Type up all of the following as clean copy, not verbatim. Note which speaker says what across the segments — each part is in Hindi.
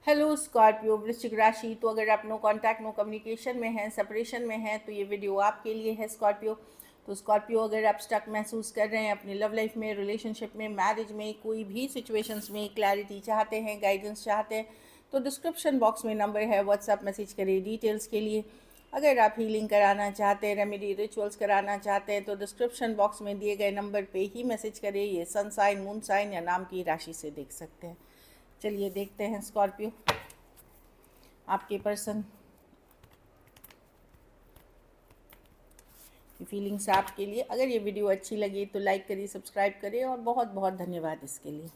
Speaker 1: हेलो स्कॉर्पियो वृश्चिक राशि। तो अगर आप नो कांटेक्ट नो कम्युनिकेशन में हैं, सेपरेशन में हैं, तो ये वीडियो आपके लिए है स्कॉर्पियो। तो स्कॉर्पियो, अगर आप स्टक महसूस कर रहे हैं अपनी लव लाइफ में, रिलेशनशिप में, मैरिज में, कोई भी सिचुएशंस में क्लैरिटी चाहते हैं, गाइडेंस चाहते हैं, तो डिस्क्रिप्शन बॉक्स में नंबर है, व्हाट्सएप मैसेज करिए डिटेल्स के लिए। अगर आप हीलिंग कराना चाहते हैं, रेमेडी रिचुअल्स कराना चाहते हैं, तो डिस्क्रिप्शन बॉक्स में दिए गए नंबर पे ही मैसेज करिए। ये सन साइन, मून साइन या नाम की राशि से देख सकते हैं। चलिए देखते हैं स्कॉर्पियो, आपके पर्सन की फीलिंग्स आपके लिए। अगर ये वीडियो अच्छी लगी तो लाइक करिए, सब्सक्राइब करिए और बहुत बहुत धन्यवाद इसके लिए।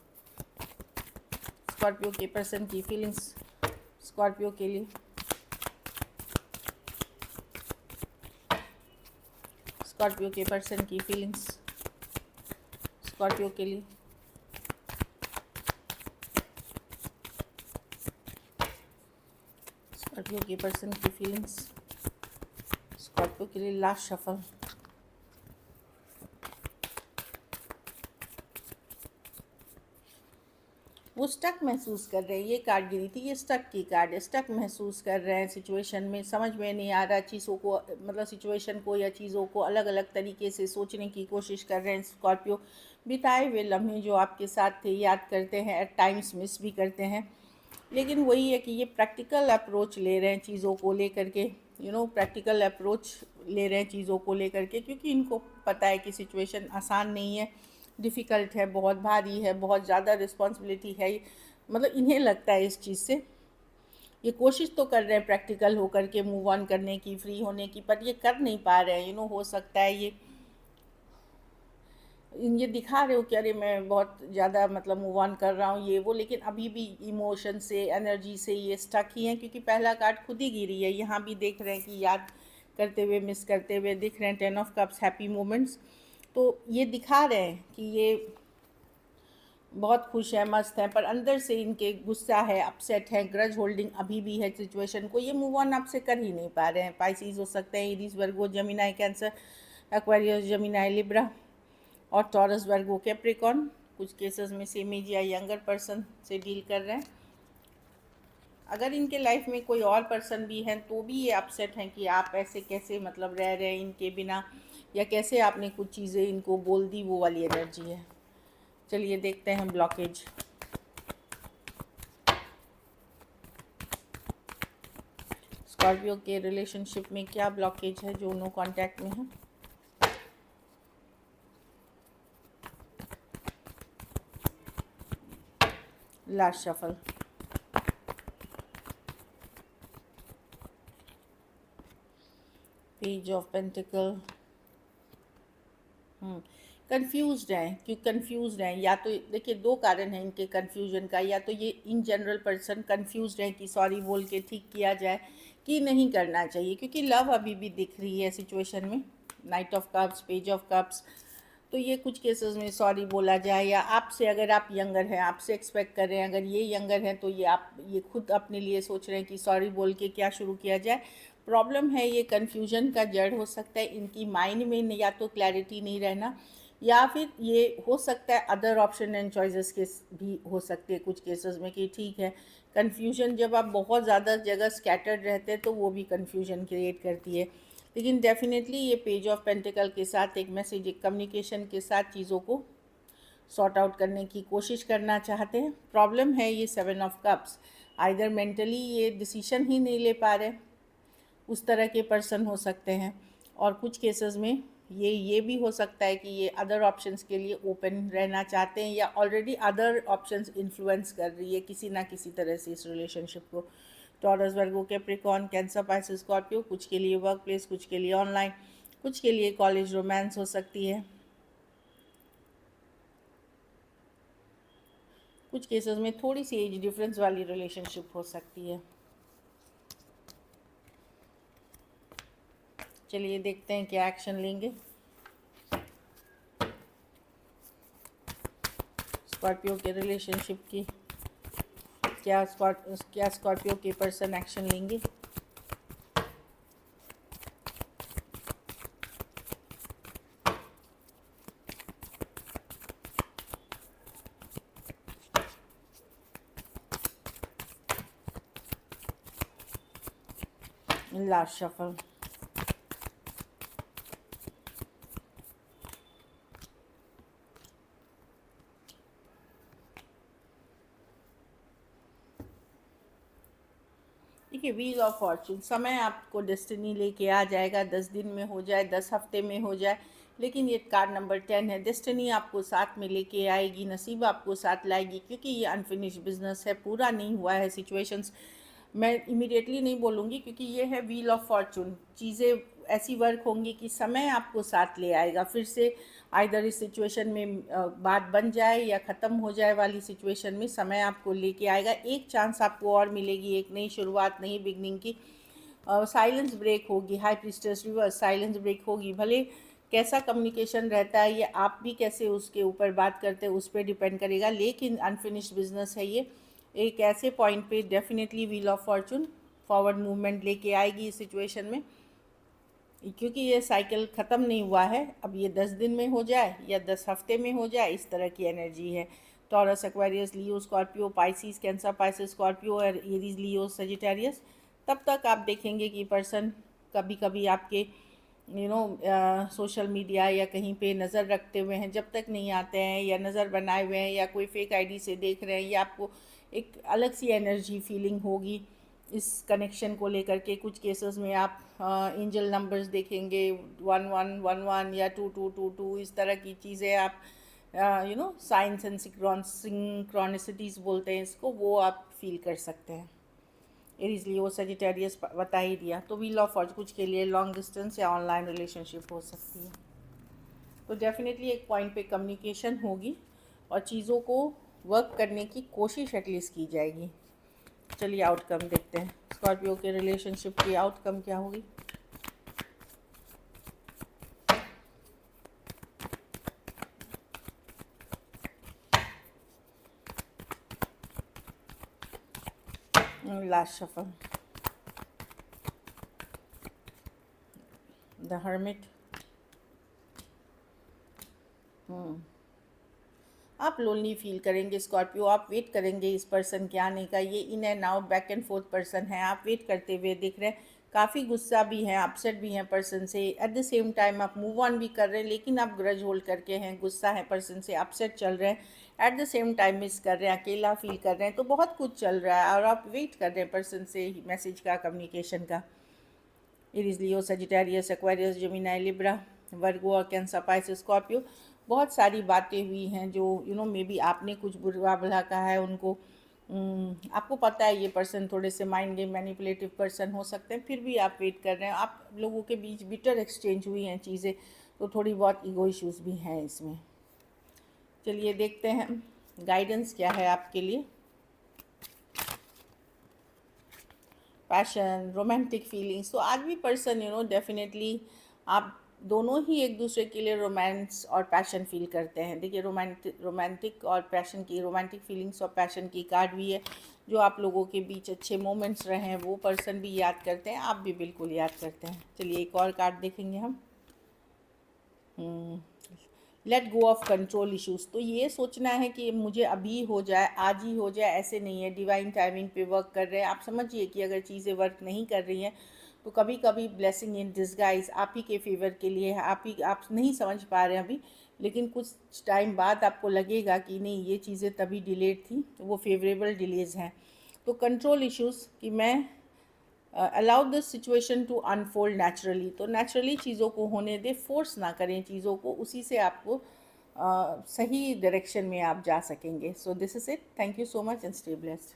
Speaker 1: स्कॉर्पियो के पर्सन की फीलिंग्स स्कॉर्पियो के लिए। स्कॉर्पियो के पर्सन की फीलिंग्स स्कॉर्पियो के लिए। स्कॉर्पियो के पर्सन की फीलिंग्स स्कॉर्पियो के लिए। Last shuffle. वो स्टक महसूस कर रहे हैं, ये कार्ड गिरी थी, ये स्टक की कार्ड है। स्टक महसूस कर रहे हैं सिचुएशन में, समझ में नहीं आ रहा चीज़ों को, मतलब सिचुएशन को या चीज़ों को अलग अलग तरीके से सोचने की कोशिश कर रहे हैं स्कॉर्पियो। बिताए हुए लम्हे जो आपके साथ थे याद करते हैं, एट टाइम्स मिस भी करते हैं, लेकिन वही है कि ये प्रैक्टिकल अप्रोच ले रहे हैं चीज़ों को लेकर के। प्रैक्टिकल अप्रोच ले रहे हैं चीज़ों को लेकर के, क्योंकि इनको पता है कि सिचुएशन आसान नहीं है, डिफ़िकल्ट है, बहुत भारी है, बहुत ज़्यादा रिस्पॉन्सिबिलिटी है। मतलब इन्हें लगता है इस चीज़ से, ये कोशिश तो कर रहे हैं प्रैक्टिकल होकर के मूव ऑन करने की, फ्री होने की, पर ये कर नहीं पा रहे हैं। हो सकता है ये दिखा रहे हो कि अरे मैं बहुत ज़्यादा मतलब मूव ऑन कर रहा हूँ ये वो, लेकिन अभी भी इमोशन से, एनर्जी से ये स्टक ही हैं, क्योंकि पहला कार्ड खुद ही गिरी है। यहाँ भी देख रहे हैं कि याद करते हुए, मिस करते हुए दिख रहे हैं। 10 ऑफ कप्स, हैप्पी मोमेंट्स। तो ये दिखा रहे हैं कि ये बहुत खुश है, मस्त है, पर अंदर से इनके गुस्सा है, अपसेट है, ग्रज होल्डिंग अभी भी है सिचुएशन को। ये मूव ऑन आपसे कर ही नहीं पा रहे हैं। पाइसिस हो सकते हैं, Aries, Virgo, Gemini, Cancer, Aquarius, Gemini, Libra और टॉरस, वर्गो, कैप्रिकॉर्न। कुछ केसेस में सेम एज या यंगर पर्सन से डील कर रहे हैं। अगर इनके लाइफ में कोई और पर्सन भी हैं तो भी ये अपसेट हैं कि आप ऐसे कैसे मतलब रह रहे हैं इनके बिना, या कैसे आपने कुछ चीज़ें इनको बोल दी, वो वाली एनर्जी है। चलिए देखते हैं ब्लॉकेज। स्कॉर्पियो के रिलेशनशिप में क्या ब्लॉकेज है जो नो कांटेक्ट में है। Last shuffle. Page of pentacle. Confused हैं। क्यों कंफ्यूज्ड हैं? या तो देखिए, दो कारण हैं इनके कंफ्यूजन का। या तो ये इन जनरल पर्सन कंफ्यूज्ड हैं कि सॉरी बोल के ठीक किया जाए कि नहीं करना चाहिए, क्योंकि लव अभी भी दिख रही है सिचुएशन में। Night of cups, page of cups. तो ये कुछ केसेस में सॉरी बोला जाए, या आपसे, अगर आप यंगर हैं, आपसे एक्सपेक्ट कर रहे हैं, अगर ये यंगर हैं तो ये खुद अपने लिए सोच रहे हैं कि सॉरी बोल के क्या शुरू किया जाए। प्रॉब्लम है, ये कन्फ्यूजन का जड़ हो सकता है इनकी माइंड में, या तो क्लैरिटी नहीं रहना, या फिर ये हो सकता है अदर ऑप्शन एंड चॉइसेस के भी हो सकते हैं कुछ केसेस में, कि ठीक है। कन्फ्यूजन, जब आप बहुत ज़्यादा जगह स्कैटर्ड रहते हैं तो वो भी कन्फ्यूजन क्रिएट करती है। लेकिन डेफिनेटली ये पेज ऑफ पेंटिकल के साथ एक मैसेज, एक कम्युनिकेशन के साथ चीज़ों को सॉर्ट आउट करने की कोशिश करना चाहते हैं। प्रॉब्लम है ये 7 ऑफ कप्स, आइदर मेंटली ये डिसीजन ही नहीं ले पा रहे, उस तरह के पर्सन हो सकते हैं। और कुछ केसेस में ये भी हो सकता है कि ये अदर ऑप्शंस के लिए ओपन रहना चाहते हैं, या ऑलरेडी अदर ऑप्शंस इन्फ्लुएंस कर रही है किसी ना किसी तरह से इस रिलेशनशिप को। Taurus, Virgo, Capricorn, cancer, Pisces, Scorpio. कुछ के लिए वर्क प्लेस, कुछ के लिए ऑनलाइन, कुछ के लिए कॉलेज रोमांस हो सकती है। कुछ केसेस में थोड़ी सी एज डिफरेंस वाली रिलेशनशिप हो सकती है। चलिए देखते हैं क्या एक्शन लेंगे स्कॉर्पियो के रिलेशनशिप की। क्या स्कॉर्पियो के पर्सन एक्शन लेंगे। Last shuffle. देखिए, व्हील ऑफ फॉर्चून, समय आपको डेस्टिनी लेके आ जाएगा, 10 दिन में हो जाए, 10 हफ्ते में हो जाए, लेकिन ये कार्ड नंबर 10 है। डेस्टिनी आपको साथ में लेके आएगी, नसीब आपको साथ लाएगी, क्योंकि ये अनफिनिश्ड बिजनेस है, पूरा नहीं हुआ है सिचुएशंस। मैं इमीडिएटली नहीं बोलूँगी, क्योंकि ये है व्हील ऑफ फॉर्चून। चीज़ें ऐसी वर्क होंगी कि समय आपको साथ ले आएगा, फिर से आइदर इस सिचुएशन में बात बन जाए या ख़त्म हो जाए वाली सिचुएशन में समय आपको लेके आएगा। एक चांस आपको और मिलेगी, एक नई शुरुआत, नई बिगनिंग की। साइलेंस ब्रेक होगी, high priestess reverse silence break होगी। भले कैसा कम्युनिकेशन रहता है, ये आप भी कैसे उसके ऊपर बात करते हैं उस पर डिपेंड करेगा, लेकिन अनफिनिश्ड बिजनेस है ये। एक ऐसे पॉइंट पे definitely wheel of Fortune forward movement लेके आएगी इस सिचुएशन में, क्योंकि ये साइकिल ख़त्म नहीं हुआ है। अब ये 10 दिन में हो जाए या 10 हफ्ते में हो जाए, इस तरह की एनर्जी है। Taurus, Aquarius, Leo, Scorpio, Pisces, Cancer, Pisces, Scorpio और एरीज, लियो, सजिटेरियस। तब तक आप देखेंगे कि पर्सन कभी कभी आपके सोशल मीडिया या कहीं पे नज़र रखते हुए हैं, जब तक नहीं आते हैं या नज़र बनाए हुए हैं या कोई फेक आईडी से देख रहे हैं, या आपको एक अलग सी एनर्जी फीलिंग होगी इस कनेक्शन को लेकर के। कुछ केसेस में आप एंजल नंबर्स देखेंगे, 1111 या 2222, इस तरह की चीज़ें आप साइंस एंड सिंक्रोनिसिटीज़ बोलते हैं इसको, वो आप फील कर सकते हैं। एरीज, लियो, सजिटेरियस बता ही दिया। तो व्हील ऑफ फॉर्चून कुछ के लिए लॉन्ग डिस्टेंस या ऑनलाइन रिलेशनशिप हो सकती है। तो डेफिनेटली एक पॉइंट पे कम्युनिकेशन होगी और चीज़ों को वर्क करने की कोशिश एटलीस्ट की जाएगी। चलिए आउटकम देखते हैं, स्कॉर्पियो के रिलेशनशिप की आउटकम क्या होगी। Last shuffle, the hermit. आप लोनली फील करेंगे स्कॉर्पियो, आप वेट करेंगे इस पर्सन के आने का। ये in and out, back and fourth person है, आप वेट करते हुए दिख रहे हैं। काफ़ी गुस्सा भी है, अपसेट भी हैं पर्सन से। एट द सेम टाइम आप मूव ऑन भी कर रहे हैं, लेकिन आप ग्रज होल्ड करके हैं, गुस्सा है पर्सन से, अपसेट चल रहे हैं। At the same time miss कर रहे हैं, अकेला फील कर रहे हैं। तो बहुत कुछ चल रहा है और आप वेट कर रहे हैं पर्सन से मैसेज का, कम्युनिकेशन का। Aries, Leo, Sagittarius, Aquarius, Gemini, Libra, वर्गो और कैंसर, पाइसिस, स्कॉर्पियो। बहुत सारी बातें हुई हैं जो मे बी आपने कुछ बुरा भला कहा है उनको। आपको पता है ये पर्सन थोड़े से माइंड गेम मैनिपुलेटिव पर्सन हो सकते हैं, फिर भी आप वेट कर रहे हैं। आप लोगों के बीच बिटर एक्सचेंज हुई हैं चीज़ें, तो थोड़ी बहुत ईगो इश्यूज़ भी हैं इसमें। चलिए देखते हैं गाइडेंस क्या है आपके लिए। पैशन, रोमांटिक फीलिंग्स, तो आज भी पर्सन डेफिनेटली आप दोनों ही एक दूसरे के लिए रोमांस और पैशन फील करते हैं। देखिए, रोमांटिक और पैशन की, रोमांटिक फीलिंग्स और पैशन की कार्ड भी है। जो आप लोगों के बीच अच्छे मोमेंट्स रहे हैं वो पर्सन भी याद करते हैं, आप भी बिल्कुल याद करते हैं। चलिए एक और कार्ड देखेंगे हम। Let go of control issues, तो ये सोचना है कि मुझे अभी हो जाए, आज ही हो जाए, ऐसे नहीं है। डिवाइन टाइमिंग पे वर्क कर रहे हैं। आप समझिए कि अगर चीज़ें वर्क नहीं कर रही हैं तो कभी कभी ब्लेसिंग इन डिस्गाइज आप ही के फेवर के लिए है। आप नहीं समझ पा रहे हैं अभी, लेकिन कुछ टाइम बाद आपको लगेगा कि नहीं, ये चीज़ें तभी डिलेड थी, तो वो फेवरेबल डिलेज हैं। तो कंट्रोल इश्यूज़ कि मैं allow this situation to unfold naturally, तो नेचुरली चीज़ों को होने दे, फोर्स ना करें चीज़ों को, उसी से आपको सही डायरेक्शन में आप जा सकेंगे। So this is it, thank you so much and stay blessed.